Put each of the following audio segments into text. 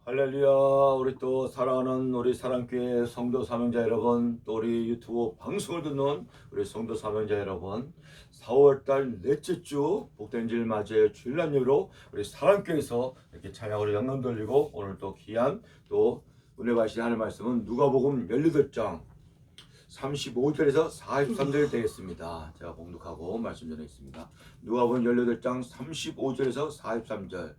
할렐루야. 우리 또 사랑하는 우리 사랑교회 성도 사명자 여러분, 또 우리 유튜브 방송을 듣는 우리 성도 사명자 여러분, 4월달 넷째 주 복된 줄 맞이의 주일날예로 우리 사랑교회에서 이렇게 찬양으로 영광 돌리고, 오늘 또 귀한 또 은혜 받으실 하나님의 말씀은 누가복음 18장 35절에서 43절 되겠습니다. 제가 봉독하고 말씀 전하겠습니다. 누가복음 18장 35절에서 43절.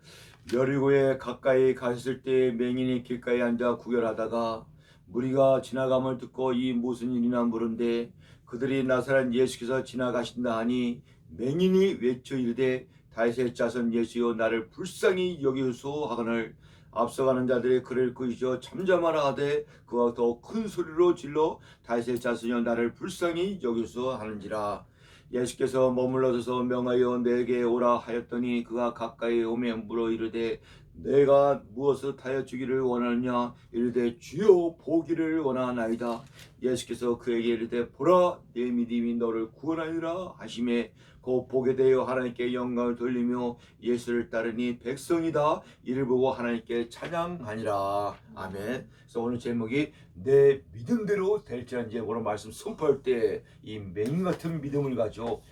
여리고에 가까이 가셨을 때 맹인이 길가에 앉아 구걸하다가 무리가 지나감을 듣고 이 무슨 일이나 물은데 그들이 나사렛 예수께서 지나가신다 하니 맹인이 외쳐 이르되 다윗의 자손 예수여 나를 불쌍히 여기소서 하거늘 앞서가는 자들이 그를 꾸짖어 잠잠하라 하되 그와 더 큰 소리로 질러 다윗의 자손여 나를 불쌍히 여기소서 하는지라. 예수께서 머물러서서 명하여 내게 오라 하였더니 그가 가까이 오매 물어 이르되 내가 무엇을 하여 주기를 원하느냐. 이르되 주여 보기를 원하나이다. 예수께서 그에게 이르되 보라 내 믿음이 너를 구원하리라 하시매 곧 보게 되어 하나님께 영광을 돌리며 예수를 따르니 백성이 다 이를 보고 하나님께 찬양하니라. 아멘. 그래서 오늘 제목이 내 믿음대로 될지란지, 오늘 말씀 선포할 때 이 맹인 같은 믿음을 가지고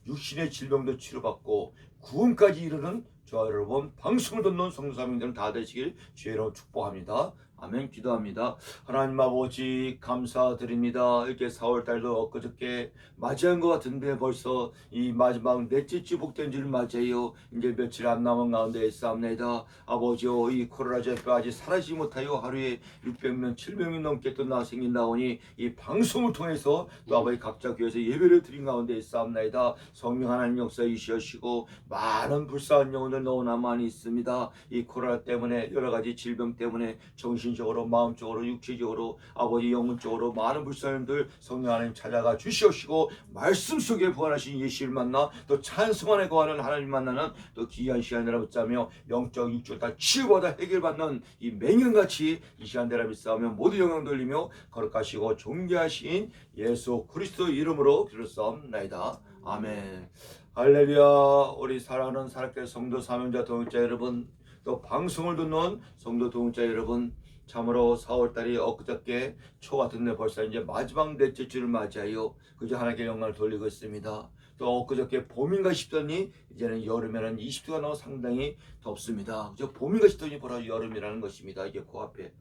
육신의 질병도 치료받고 구원까지 이르는 저와 여러분 방송을 듣는 성도사님들은 다 되시길 주의로 축복합니다. 아멘. 기도합니다. 하나님 아버지 감사드립니다. 이렇게 4월달도 엊그저께 맞이한 것 같은데 벌써 이 마지막 넷째 주 복된 줄 맞이해요. 이제 며칠 안 남은 가운데 있사옵나이다. 아버지여, 이 코로나 재패 아직 사라지지 못하여 하루에 600명 700명 넘게 또 생긴다오니 이 방송을 통해서 또 아버지 각자 교회에서 예배를 드린 가운데 있사옵나이다. 성령 하나님 역사에 주시고 많은 불쌍한 영혼들 너무나 많이 있습니다. 이 코로나 때문에 여러 가지 질병 때문에 정신적으로 마음적으로 육체적으로 아버지 영혼적으로 많은 불쌍함들 성령 하나님 찾아가 주시옵시고 말씀 속에 부활하신 예수를 만나 또 찬송 안에 거하는 하나님 만나는 또 귀한 시간이라 붙자며 영적 육적 다 치유받아 해결받는 이 맹인같이 이 시간 되라 믿사오며 모두 영광 돌리며 거룩하시고 존귀하신 예수 그리스도 이름으로 기도하옵나이다. 아멘. 할렐루야. 우리 사랑하는 사랑교회 성도 사명자 동역자 여러분, 또 방송을 듣는 성도 동역자 여러분, 참으로 4월달이 엊그저께 초 같은데 벌써 이제 마지막 넷째 주를 맞이하여 그저 하나님께 영광을 돌리고 있습니다. 또 엊그저께 봄인가 싶더니 이제는 여름에는 20도가 넘어 상당히 덥습니다. 그저 봄인가 싶더니 바로 여름이라는 것입니다. 이게 코앞에.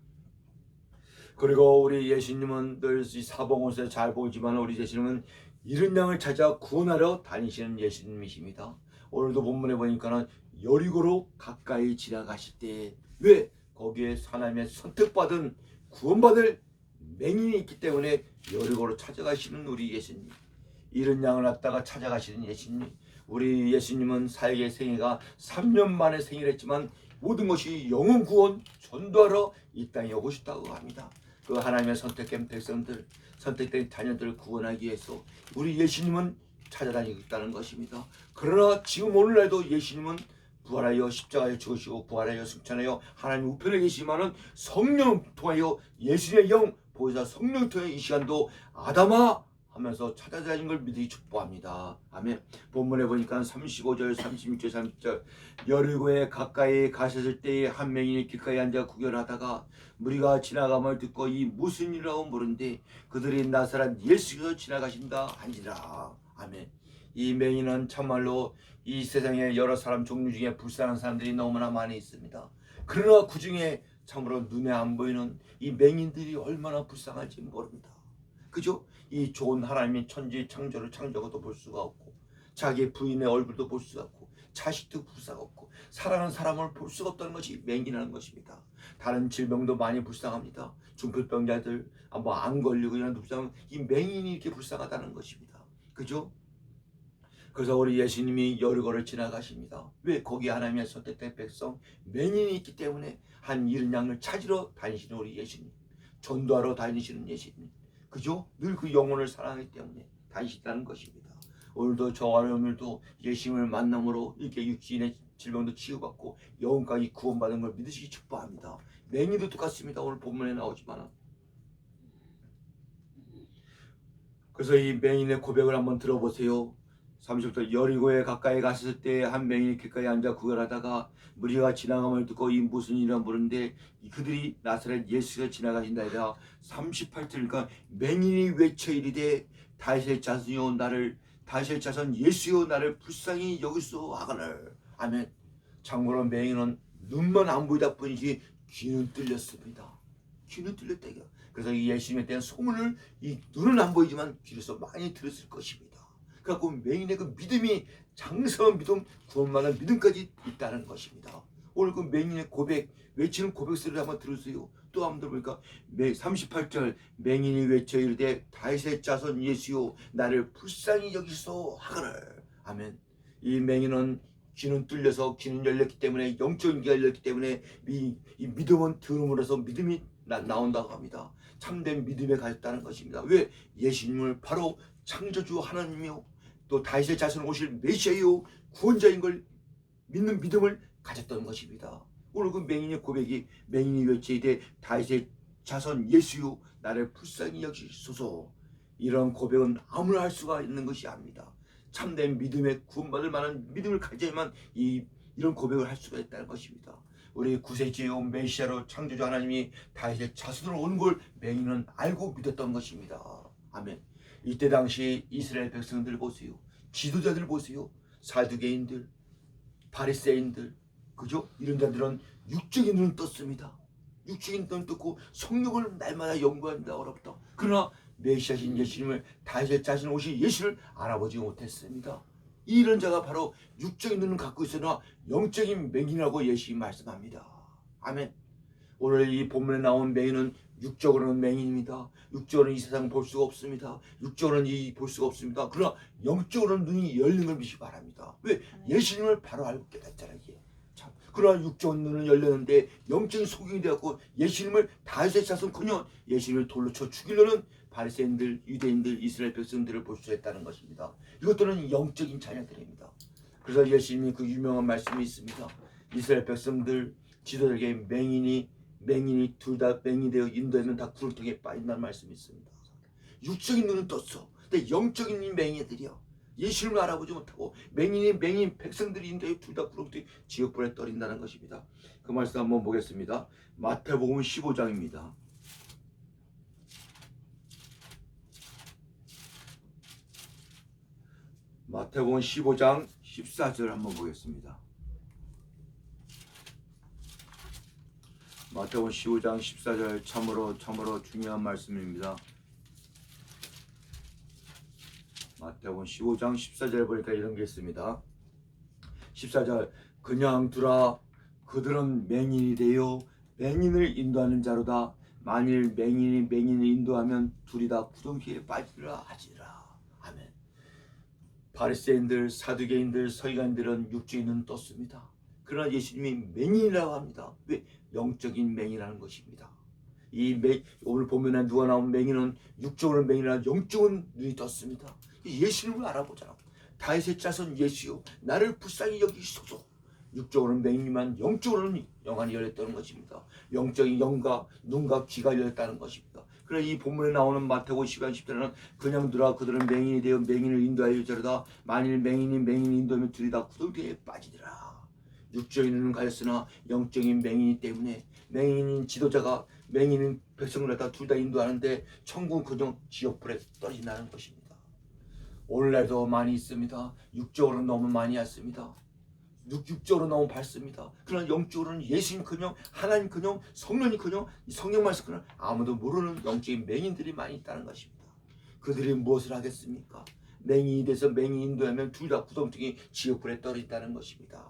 그리고 우리 예수님은 늘 사복음서에 잘 보이지만 우리 예수님은 이른 양을 찾아 구원하러 다니시는 예수님이십니다. 오늘도 본문에 보니까는 여리고로 가까이 지나가실 때, 왜? 거기에 하나님의 선택받은 구원받을 맹인이 있기 때문에 여리고로 찾아가시는 우리 예수님, 이른 양을 갖다가 찾아가시는 예수님. 우리 예수님은 사역의 생애가 3년 만에 생일했지만 모든 것이 영혼 구원 전도하러 이 땅에 오고 싶다고 합니다. 그 하나님의 선택된 백성들, 선택된 자녀들을 구원하기 위해서 우리 예수님은 찾아다니고 있다는 것입니다. 그러나 지금 오늘날도 예수님은 부활하여 십자가에 죽으시고 부활하여 승천하여 하나님 우편에 계시지만은 성령 통하여 예수님의 영 보혜사 성령 통해 이 시간도 아담아 하면서 찾아다니는 걸 믿으시 축복합니다. 아멘. 본문에 보니까 35절, 36절, 30절. 여리고에 가까이 가셨을 때에 한 맹인이 길가에 앉아 구걸하다가 무리가 지나감을 듣고 이 무슨 일이라고 물은데 그들이 나사렛 예수께서 지나가신다 한지라. 아멘. 이 맹인은 참말로 이 세상에 여러 사람 종류 중에 불쌍한 사람들이 너무나 많이 있습니다. 그러나 그 중에 참으로 눈에 안 보이는 이 맹인들이 얼마나 불쌍할지 모릅니다. 그죠? 이 좋은 하나님의 천지 창조를 창조하고도 볼 수가 없고, 자기 부인의 얼굴도 볼 수가 없고, 자식도 볼 수가 없고, 사랑하는 사람을 볼 수가 없다는 것이 맹인이라는 것입니다. 다른 질병도 많이 불쌍합니다. 중풍병자들 뭐 안 걸리고 이런 불쌍한 이 맹인이 이렇게 불쌍하다는 것입니다. 그죠? 그래서 우리 예수님이 여리고를 지나가십니다. 왜? 거기 하나님의 선택된 백성 맹인이 있기 때문에 한 이른 양을 찾으러 다니시는 우리 예수님, 전도하러 다니시는 예수님, 그죠? 늘 그 영혼을 사랑하기 때문에 다니신다는 것입니다. 오늘도 저와 여러분들도 예수님을 만남으로 이렇게 육신의 질병도 치유받고 영혼까지 구원받은 걸 믿으시기 축복합니다. 맹인도 똑같습니다. 오늘 본문에 나오지만. 그래서 이 맹인의 고백을 한번 들어보세요. 30절 여리고에 가까이 갔을 때 한 맹인이 길가에 앉아 구걸하다가 무리가 지나감을 듣고 이 무슨 일이라 물은데 그들이 나사렛 예수가 지나가신다 이라. 38절 그러니까 맹인이 외쳐 이르되 다윗의 자손이여 나를 다윗의 자손 예수여 나를 불쌍히 여기소 하거늘. 아멘. 참고로 맹인은 눈만 안 보이다 뿐이지 귀는 뚫렸습니다. 귀는 뚫렸다 이거. 그래서 이 예수님에 대한 소문을 이 눈은 안 보이지만 귀로서 많이 들었을 것입니다. 그래갖고 맹인의 그 믿음이 장성한 믿음, 구원만한 믿음까지 있다는 것입니다. 오늘 그 맹인의 고백, 외치는 고백 소리를 한번 들으세요. 또 한번 들어보니까 38절 맹인이 외쳐 이르되 다윗의 자손 예수요 나를 불쌍히 여기소 하거늘. 아멘. 이 맹인은 귀는 뚫려서 귀는 열렸기 때문에 영적인 귀가 열렸기 때문에 이 믿음은 들음으로써 믿음이 나온다고 합니다. 참된 믿음에 가졌다는 것입니다. 왜? 예수님을 바로 창조주 하나님이요 또 다윗의 자손 오실 메시아요 구원자인 걸 믿는 믿음을 가졌던 것입니다. 오늘 그 맹인의 고백이 맹인이 외치되 다윗의 자손 예수요 나를 불쌍히 여기소서. 이런 고백은 아무나 할 수가 있는 것이 아닙니다. 참된 믿음에 구원받을 만한 믿음을 가져야만 이런 고백을 할 수가 있다는 것입니다. 우리 구세주에 온 메시아로 창조주 하나님이 다윗의 자손으로 온 걸 맹인은 알고 믿었던 것입니다. 아멘. 이때 당시 이스라엘 백성들 보세요. 지도자들 보세요. 사두개인들, 바리새인들, 그죠? 이런 자들은 육적인 눈은 떴습니다. 육적인 눈은 떴고 성령을 날마다 연구한다 어렵다. 그러나 메시아신 예수님을 다윗의 자손 오신 예수를 알아보지 못했습니다. 이런 자가 바로 육적인 눈을 갖고 있으나 영적인 맹인이라고 예수님이 말씀합니다. 아멘. 오늘 이 본문에 나온 맹인은 육적으로는 맹인입니다. 육적으로는 이 세상 볼 수가 없습니다. 육적으로는 볼 수가 없습니다. 그러나 영적으로는 눈이 열린 걸 믿기 바랍니다. 왜? 예수님을 바로 알고 깨닫잖아요. 이게. 참. 그러나 육적인 눈은 열렸는데 영적인 소경이 되었고 예수님을 다윗의 자손커녕 예수님을 돌로 쳐 죽이려는 바리새인들, 유대인들, 이스라엘 백성들을 볼 수 있다는 것입니다. 이것들은 영적인 자녀들입니다. 그래서 예수님이 그 유명한 말씀이 있습니다. 이스라엘 백성들 지도자에게 맹인이 둘 다 맹인이 되어 인도하면 다 구렁텅이에 빠진다는 말씀이 있습니다. 육적인 눈은 떴어. 근데 영적인 맹인들이요. 예수님을 알아보지 못하고 맹인 백성들이 인도해 둘 다 구렁텅이 지옥불에 떨어진다는 것입니다. 그 말씀 한번 보겠습니다. 마태복음 15장입니다. 마태복음 15장 14절 한번 보겠습니다. 마태복음 15장 14절 참으로 중요한 말씀입니다. 마태복음 15장 14절 보니까 이런 게 있습니다. 14절 그냥 두라 그들은 맹인이 되어 맹인을 인도하는 자로다. 만일 맹인을 인도하면 둘이 다 구덩이에 빠지리라 하지라. 아멘. 바리새인들, 사두개인들, 서기관들은 육적인 눈 떴습니다. 그러나 예수님이 맹인이라고 합니다. 왜? 영적인 맹인이라는 것입니다. 오늘 보면 누가 나온 맹인은 육적으로는 맹인이라 영적인 눈이 떴습니다. 예수님을 알아보자. 다윗의 자손 예수요 나를 불쌍히 여기소서. 육적으로는 맹인이지만 영적으로는 영안이 열렸다는 것입니다. 영적인 영과 눈과 귀가 열렸다는 것입니다. 그래서 이 본문에 나오는 마태복음 10장 10절에는 그냥 두라 그들은 맹인이 되어 맹인을 인도하여 저르다. 만일 맹인을 인도하면 둘이 다 구덩이에 빠지리라. 육적인 눈은 가졌으나 영적인 맹인이 때문에 맹인인 지도자가 맹인인 백성을 갖다 둘 다 인도하는데 천국은 그냥 지옥불에 떨어진다는 것입니다. 오늘날도 많이 있습니다. 육적으로 너무 많이 왔습니다. 육적으로 너무 밝습니다. 그러나 영적으로는 예수님커녕 하나님커녕 성령이커녕 성령 말씀커녕 아무도 모르는 영적인 맹인들이 많이 있다는 것입니다. 그들이 무엇을 하겠습니까? 맹인이 돼서 맹인 인도하면 둘 다 구덩텅이 지옥불에 떨어진다는 것입니다.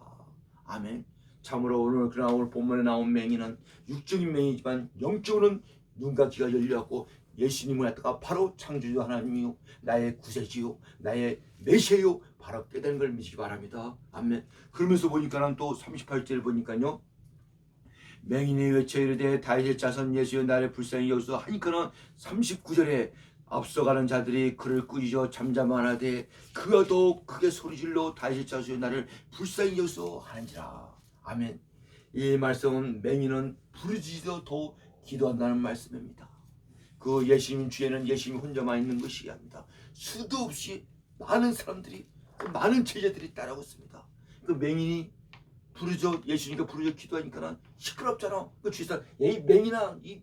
아멘. 참으로 오늘 본문에 나온 맹인은 육적인 맹인이지만 영적으로는 눈과 귀가 열려갖고 예수님을 갖다가 바로 창조주 하나님이요 나의 구세주요 나의 메시아요 바로 깨닫는 걸 믿기 바랍니다. 아멘. 그러면서 보니까는 또 38절 보니까요 맹인이 외쳐 이르되 다윗의 자손 예수여 나를 불쌍히 여기소서 하니까는 39절에 앞서가는 자들이 그를 꾸짖어 잠잠하되 그가 더 크게 소리질러 다윗의 자손여 나를 불쌍히 여기소서 하는지라. 아멘. 이 말씀은 맹인은 부르짖어 더 기도한다는 말씀입니다. 그 예수님 주에는 예수님이 혼자만 있는 것이 아닙니다. 수도 없이 많은 사람들이 그 많은 제자들이 따라오습니다. 그 맹인이 부르짖어 예수님과 부르짖어 기도하니까는 시끄럽잖아. 그 주사 에이 맹인아 이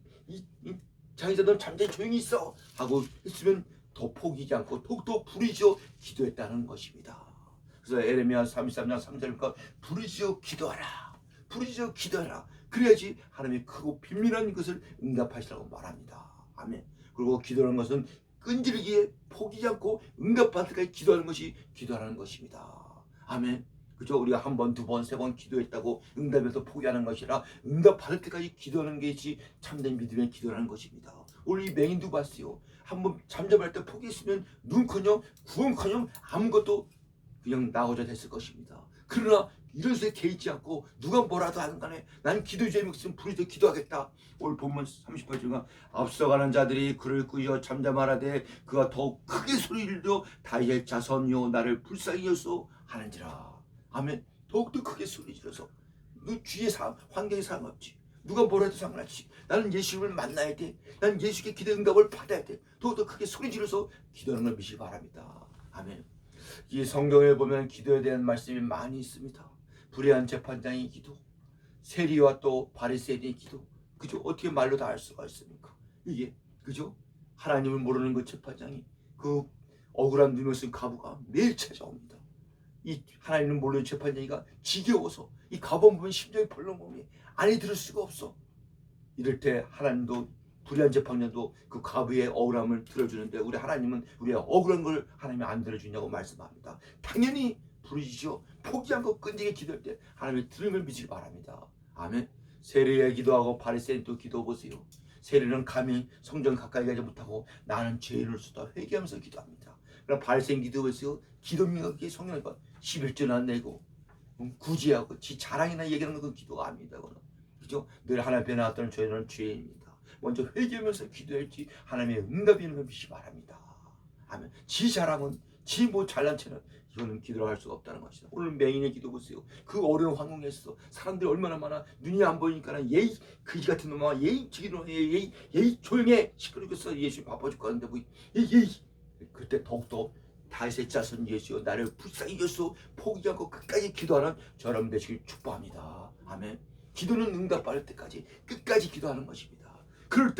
장의사들 잠자리 조용히 있어 하고 있으면 더 포기지 않고 더욱더 부르짖어 기도했다는 것입니다. 그래서 에레미야 33장 3절과 부르짖어 기도하라. 부르짖어 기도하라. 그래야지 하나님이 크고 비밀한 것을 응답하시라고 말합니다. 아멘. 그리고 기도하는 것은 끈질기게 포기지 않고 응답받을 때까지 기도하는 것이 기도하는 것입니다. 아멘. 그죠? 우리가 한 번, 두 번, 세 번 기도했다고 응답에서 포기하는 것이라 응답받을 때까지 기도하는 것이 참된 믿음의 기도라는 것입니다. 오늘 이 맹인도 봤어요. 한번 잠잠할 때 포기했으면 눈커녕 구원커녕 아무것도 그냥 나오자 됐을 것입니다. 그러나 이런 수에 개의치 않고 누가 뭐라도 하는 간에 난 기도 제목 있으면 부르짖어 기도하겠다. 오늘 본문 38절과 앞서가는 자들이 그를 꾸짖어 잠잠하라되 그가 더욱 크게 소리질러 다윗의 자손이요 나를 불쌍히 여소 하는지라. 아멘. 더욱더 크게 소리질러서 너 주위의 환경에 상관없지. 누가 뭐라도 상관없지. 나는 예수님을 만나야 돼. 나는 예수께 기도 응답을 받아야 돼. 더욱더 크게 소리질러서 기도하는 걸 믿으시기 바랍니다. 아멘. 이 성경에 보면 기도에 대한 말씀이 많이 있습니다. 불의한 재판장의 기도, 세리와 또 바리새인의 기도. 그죠? 어떻게 말로 다 할 수가 있습니까? 이게 그죠? 하나님을 모르는 그 재판장이 그 억울한 누명 쓴 가부가 매일 찾아옵니다. 이 하나님을 모르는 재판장이가 지겨워서 이 가본 보면 심장이 벌렁거리니 안에 들을 수가 없어. 이럴 때 하나님도 불의한 재판장도 그 가부의 억울함을 들어주는데 우리 하나님은 우리의 억울한 걸 하나님이 안 들어주냐고 말씀합니다. 당연히 부르짖어 포기 않고 끈질기게 기도할 때 하나님이 들은 걸 믿으시기 바랍니다. 아멘. 세리의 기도하고 바리새인도 기도 보세요. 세리는 감히 성전 가까이 가지 못하고 나는 죄인으로서 회개하면서 기도합니다. 그럼 바리새인 기도 보세요. 기도민가 그게 성경에 11조 안 내고 구제하고 지 자랑이나 얘기하는 건 기도가 아닙니다. 그건. 그죠? 늘 하나님 앞에 나왔던 저희는 죄인입니다. 먼저 회개하면서 기도할지 하나님의 응답이 있는 걸 믿으시기 바랍니다. 아멘. 지 자랑은 지 뭐 잘난 체는 이거는 기도를 할 수가 없다는 것이다. 오늘 맹인의 기도 보세요. 그 어려운 환경에서 사람들이 얼마나 많아. 눈이 안 보이니까 예이 그지 같은 놈아 예이 저기로 예이 조용해 시끄럽겠어. 예수 바빠 죽겠는데 뭐 예이 그때 더욱더 다윗의 자손 예수여 나를 불쌍히 여소 포기하지 않고 끝까지 기도하는 저런 되시길 축복합니다. 아멘. 기도는 응답받을 때까지 끝까지 기도하는 것입니다. 그럴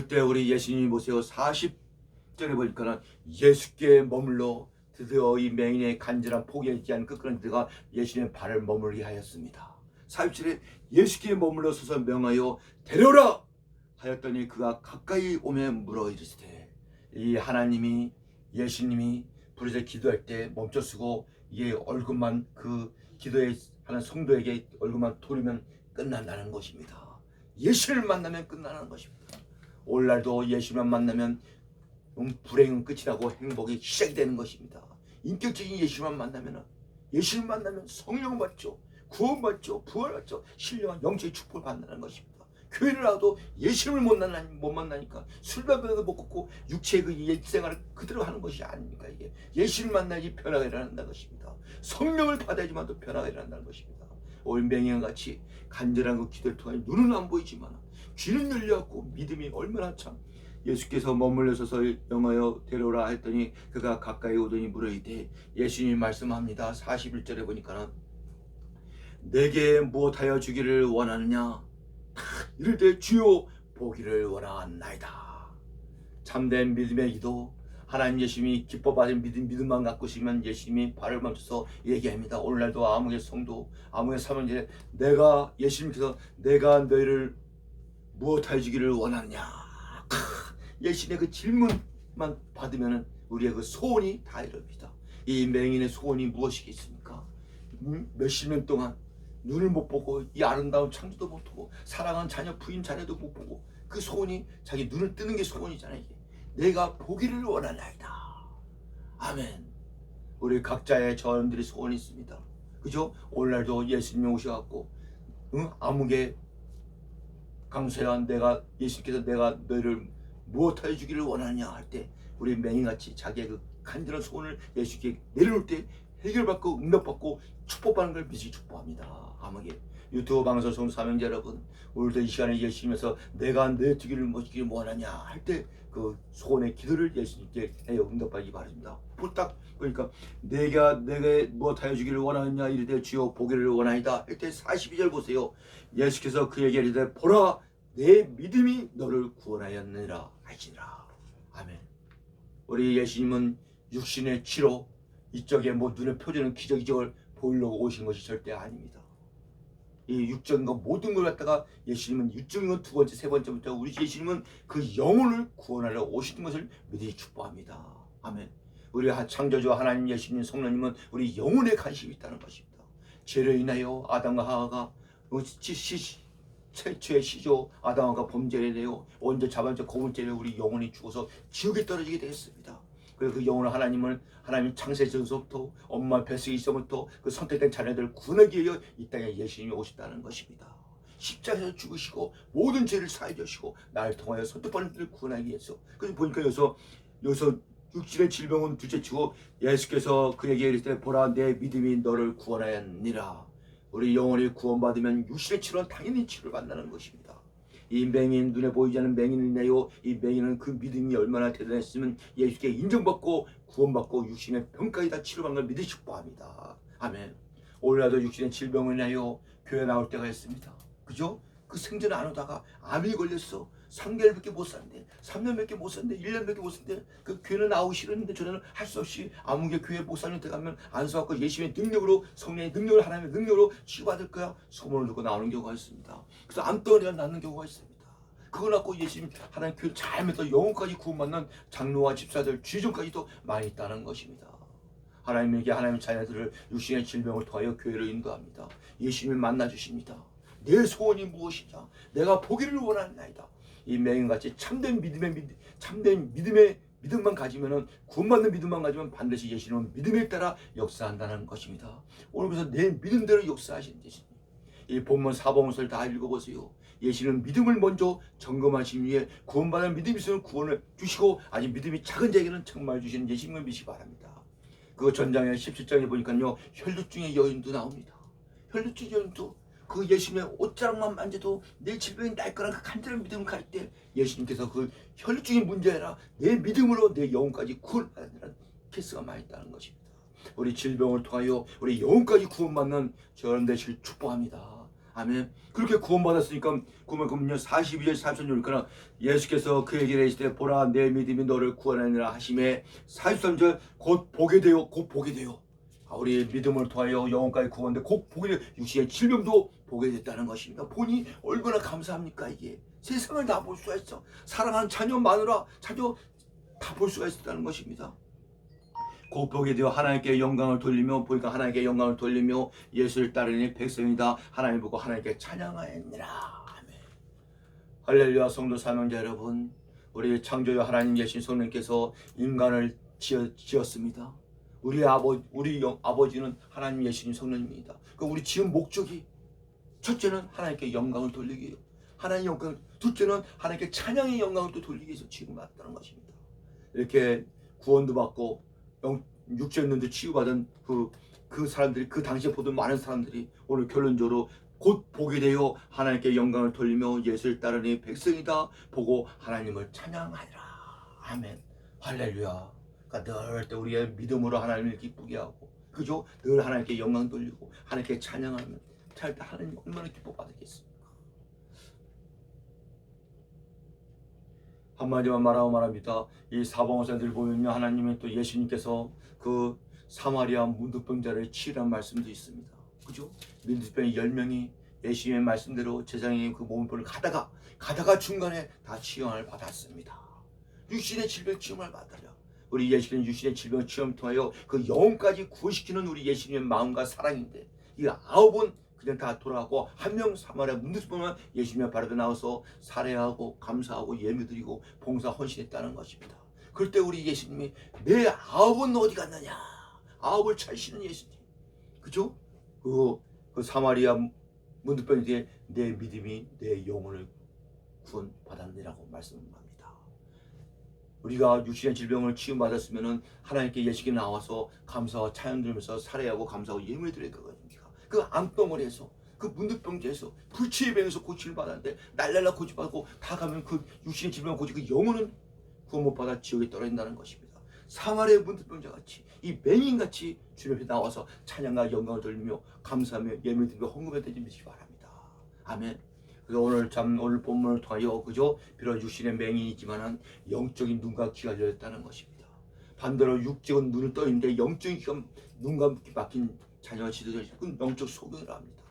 때 우리 예수님이 보세요. 40절에 보니까는 예수께 머물러 드디어 이 맹인의 간절한 포기하지 않은 끝까지 그가 예수님의 발을 머물게 하였습니다. 40절에 예수께 머물러 서서 명하여 데려오라 하였더니 그가 가까이 오매 물어 이르시되 이 하나님이 예수님이 부르짖어 기도할 때 멈춰서고 이 얼굴만 그 기도에 하는 성도에게 얼굴만 돌리면 끝난다는 것입니다. 예수를 만나면 끝나는 것입니다. 오늘날도 예수만 만나면 불행은 끝이라고 행복이 시작이 되는 것입니다. 인격적인 예수만 만나면 예수를 만나면 성령 받죠. 구원 받죠. 부활 받죠. 신령한 영적인 축복을 받는다는 것입니다. 교회를 나와도 예수님을 못 만나니까 술 담배도 못 걷고 육체의 그 일생활을 그대로 하는 것이 아닙니까? 이게 예수를 만나야지 변화가 일어난다는 것입니다. 성령을 받아야지만 또 변화가 일어난다는 것입니다. 오늘 맹인과 같이 간절한 그 기도를 통해 눈은 안 보이지만 귀는 열려갖고 믿음이 얼마나 참 예수께서 머물러 서서 영하여 데려오라 했더니 그가 가까이 오더니 물으이되 예수님이 말씀합니다. 41절에 보니까는 내게 무엇하여 주기를 원하느냐 이럴 때 주여 보기를 원하나이다. 참된 믿음의 기도 하나님 예수님이 기뻐 받은 믿음만 갖고 있으면 예수님이 발을 멈춰서 얘기합니다. 오늘날도 아무개 성도 아무개 사명제 내가 예수님께서 내가 너희를 무엇하여 주기를 원하느냐 예수님의 그 질문만 받으면 우리의 그 소원이 다 이릅니다. 이 맹인의 소원이 무엇이겠습니까? 몇십 년 동안 눈을 못 보고 이 아름다운 창조도 못 보고 사랑하는 자녀 부인 자녀도 못 보고 그 소원이 자기 눈을 뜨는 게 소원이잖아요. 이게 내가 보기를 원하나이다. 아멘. 우리 각자의 저들의 소원이 있습니다. 그죠? 오늘날도 예수님이 오셔갖고 아무개 강소연 내가 예수님께서 내가 너희를 무엇하여 주기를 원하느냐 할 때 우리 맹인같이 자기의 그 간절한 소원을 예수께 내려올 때 해결받고 응답받고 축복받는 걸 믿으시 축복합니다. 아무개 유튜브 방송 성도 사명자 여러분, 오늘도 이 시간에 예수님에서 내가 내 뒤를 모시기를 원하냐 할 때 그 소원의 기도를 예수님께 해요. 응답하기 바랍니다. 딱 그러니까 내게 무엇하여 주기를 원하느냐 이르되 주여 보기를 원하이다 할 때 42절 보세요. 예수께서 그에게 이르되 보라 내 믿음이 너를 구원하였느니라 하시니라. 아멘. 우리 예수님은 육신의 치로 이쪽에 뭐 눈에 표지는 기적을 보이려고 오신 것이 절대 아닙니다. 이 육적인 것 모든 걸 갖다가 예수님은 육적인 건 두 번째 세 번째부터 우리 예수님은 그 영혼을 구원하려 오시는 것을 믿으시 축복합니다. 아멘. 우리 창조주 하나님 예수님 성령님은 우리 영혼에 관심이 있다는 것입니다. 죄로 인하여 아담과 하와가 최초의 시조 아담과 범죄를 내요 원죄 자반죄 고문죄를 우리 영혼이 죽어서 지옥에 떨어지게 되었습니다. 그래서 그 영혼을 하나님 창세 전서부터 엄마 뱃속에 있어부터 그 선택된 자녀들을 구원하기 위해 이 땅에 예수님이 오셨다는 것입니다. 십자가에서 죽으시고 모든 죄를 사해 주시고 나를 통하여 선택받는 자를 구원하기 위해서. 그래서 보니까 여기서 육신의 질병은 둘째치고 예수께서 그에게 이르시되 보라 내 믿음이 너를 구원하였느니라. 우리 영혼이 구원받으면 육신의 치료는 당연히 치료를 받는다는 것입니다. 이 맹인, 눈에 보이지 않는 맹인을 내요. 이 맹인은 그 믿음이 얼마나 대단했으면 예수께 인정받고 구원받고 육신의 병까지 다 치료받는 걸 믿으시기 바랍니다. 아멘. 오늘날도 육신의 질병을 내요 교회 나올 때가 있습니다. 그죠? 그 생전 안 오다가 암이 걸렸어. 3개월밖에 못 산대. 3년밖에 못 산대. 1년밖에 못 산대. 그 교회는 나오기 싫었는데 저는 할 수 없이 아무개 교회 목사님한테 가면 안 써갖고 예수님의 능력으로 성령의 능력을 하나님의 능력으로 치유받을 거야. 소문을 듣고 나오는 경우가 있습니다. 그래서 암덩어리가 낫는 경우가 있습니다. 그거 갖고 예수님 하나님 교회 잘 믿어 영혼까지 구원받는 장로와 집사들 주의종까지도 많이 있다는 것입니다. 하나님에게 하나님의 자녀들을 육신의 질병을 통하여 교회로 인도합니다. 예수님을 만나주십니다. 내 소원이 무엇이냐? 내가 보기를 원하나이다. 이 맹인같이 참된 믿음의 믿음만 가지면은 구원받는 믿음만 가지면 반드시 예수님은 믿음에 따라 역사한다는 것입니다. 오늘 그래서 내 믿음대로 역사하시는 예수님. 이 본문 사복음서를 다 읽어보세요. 예수님은 믿음을 먼저 점검하신 후에 구원받는 믿음이 있으면 구원을 주시고 아직 믿음이 작은 자에게는 정말 주시는 예수님을 믿으시기 바랍니다. 그 전장의 17장에 보니까요 혈루증의 여인도 나옵니다. 혈루증 여인도 그 예수님의 옷자락만 만져도 내 질병이 날 거란 그 간절한 믿음을 가질 때 예수님께서 그 혈루증이 문제 아니라 내 믿음으로 내 영혼까지 구원받는 케이스가 많이 있다는 것입니다. 우리 질병을 통하여 우리 영혼까지 구원받는 저런 되시길 축복합니다. 아멘. 그렇게 구원받았으니까 그러면 42절 43절 예수께서 그에게 이르시되 보라 내 믿음이 너를 구원하느니라 하심에 43절 곧 보게 되어 우리 믿음을 통하여 영혼까지 구원돼 곧 보게 되어 육신의 질병도 보게 됐다는 것입니다. 보니 얼마나 감사합니까. 이게 세상을 다 볼 수가 있어. 사랑하는 자녀 마누라 자녀 다 볼 수가 있었다는 것입니다. 곧 보게 되어 하나님께 영광을 돌리며 보니까 하나님께 영광을 돌리며 예수를 따르니 백성이다 하나님 보고 하나님께 찬양하였느니라. 아멘. 할렐루야. 성도 사명자 여러분, 우리 창조주 하나님 계신 성령께서 인간을 지었습니다. 우리 아버지는 하나님 예수님 성령입니다. 그 우리 지은 목적이 첫째는 하나님께 영광을 돌리기 위해 하나님 영광, 둘째는 하나님께 찬양의 영광을 또 돌리기 위해서 지음받았다는 것입니다. 이렇게 구원도 받고 육체의 눈도 치유받은 그 사람들이 그 당시에 보던 많은 사람들이 오늘 결론적으로 곧 보게 되어 하나님께 영광을 돌리며 예수를 따르니 백성이다 보고 하나님을 찬양하리라. 아멘. 할렐루야. 그러니까 늘 우리의 믿음으로 하나님을 기쁘게 하고 그죠? 늘 하나님께 영광 돌리고 하나님께 찬양하면 잘 때 하나님 얼마나 기뻐 받겠습니까? 한마디만 말합니다. 이 사복음서들 보면요 하나님은 또 예수님께서 그 사마리아 문둥병자를 치유란 말씀도 있습니다. 그죠? 문둥병이 10명이 예수님의 말씀대로 제사장의 그 몸을 가다가 중간에 다 치유를 받았습니다. 육신의 질병 치유를 받으려 우리 예수님은 육신의 질병 치유를 통하여 그 영혼까지 구원시키는 우리 예수님의 마음과 사랑인데 이 9은 그냥 다 돌아가고 한 명 사마리아 문둥병만 예수님의 발에 나와서 살해하고 감사하고 예배드리고 봉사 헌신했다는 것입니다. 그럴 때 우리 예수님이 내 9은 어디 갔느냐 9을 찾으시는 예수님 그죠? 그 사마리아 문둥병에 대해 내 믿음이 내 영혼을 구원받았느라고 말씀합니다. 우리가 육신의 질병을 치유받았으면 하나님께 예수께 나와서 감사와 찬양 들으면서 살해하고 감사하고 예배드릴 거거든요. 그 암덩어리에서 그 문득병자에서 불치의 병에서 고침을 받았는데 날랄라 고침받고 다 가면 그 육신의 질병 고치 그 영혼은 구원 못 받아 지옥에 떨어진다는 것입니다. 사마리아의 문득병자같이 이 맹인같이 주님 앞에 나와서 찬양과 영광을 돌리며 감사하며 예물드리며 헌금해 드리시기 바랍니다. 아멘. 그래서 오늘 본문을 통하여 그저 비록 육신의 맹인이지만은 영적인 눈과 귀가 열렸다는 것입니다. 반대로 육적인 눈을 떠 있는데 영적인 귀가 눈과 막힌 자녀가 지도되어 그 영적 소경이라 합니다.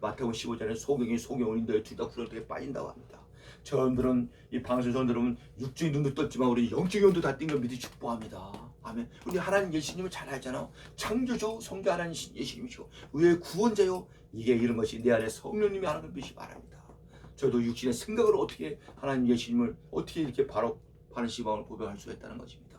마태복음 15장에 소경인데 둘 다 구렁텅이에 빠진다고 합니다. 저분들은 이 방송에서 들으면 육적인 눈도 떴지만 우리 영적인 눈도 다 뜬 걸 믿어 축복합니다. 아멘. 우리 하나님 예수님을 잘 알잖아요. 창조주 성자 하나님 예수님이시고 의의 구원자요. 이게 이런 것이 내 안에 성령님이 하는 걸 믿으시 바랍니다. 저도 육신의 생각으로 어떻게 하나님 예수님을 어떻게 이렇게 바로 파는 시방을 고백할 수 있다는 것입니다.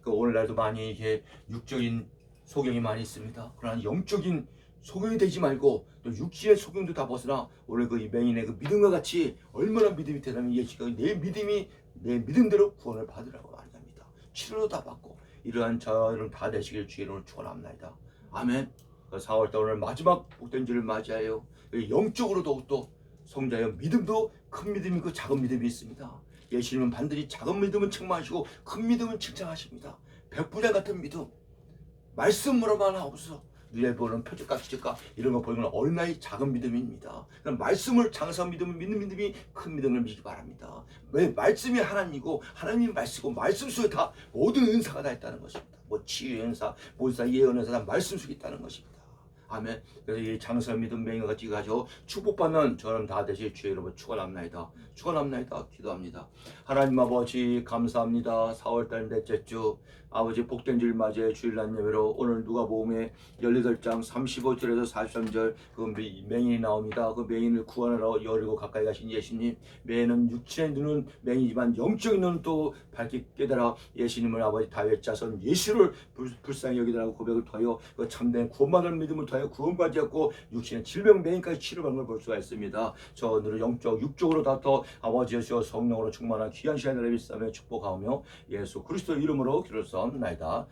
오늘날도 많이 이게 육적인 소경이 많이 있습니다. 그러나 영적인 소경이 되지 말고 또 육신의 소경도 다 벗어나 오늘 그 맹인의 그 믿음과 같이 얼마나 믿음이 대단하면 예수가 내 믿음이 내 믿음대로 구원을 받으라고 말합니다. 치료도 다 받고 이러한 저를 다 되시길 주의 이름으로 축원합니다. 아멘. 4월달 오늘 마지막 복된 주를 맞이하여 영적으로 더욱더 성자여 믿음도 큰 믿음이 있고 작은 믿음이 있습니다. 예수님은 반드시 작은 믿음은 책망하시고 큰 믿음은 칭찬하십니다. 백부장 같은 믿음 말씀으로만 하옵소서. 눈에 보는 표적과 기적과 이런 거 보는 건 얼마나 작은 믿음입니다. 말씀을 장사 믿음을 믿는 믿음이 큰 믿음을 믿기 바랍니다. 왜 말씀이 하나님이고 하나님이 말씀이고 말씀 속에 다 모든 은사가 다 있다는 것입니다. 뭐 치유 은사, 모사 예언 은사 다 말씀 속에 있다는 것입니다. 아멘. 그래서 이 장사 믿음 맹인과 같이 가지고 축복받는 저는 다 되실 주의 여러분 축원합니다. 축원합니다. 기도합니다. 하나님 아버지 감사합니다. 4월달 넷째 주 아버지 복된 줄 맞이해 주일날 예배로 오늘 누가복음의 18장 35절에서 43절 그 맹인이 나옵니다. 그 맹인을 구원하러 열고 가까이 가신 예수님, 맹인은 육신의 눈은 맹이지만 영적인 눈은 또 밝게 깨달아 예수님을 아버지 다윗 자손 예수를 불쌍히 여기더라고 고백을 통하여 그 참된 구원받을 믿음을 통하여 구원까지 했고 육신의 질병 맹인까지 치료받는 걸 볼 수가 있습니다. 저 오늘은 영적 육적으로 다 더 아버지 예수 성령으로 충만한 귀한 시간을 믿사며 축복하며 예수 그리스도 이름으로 기도했사옵나이다.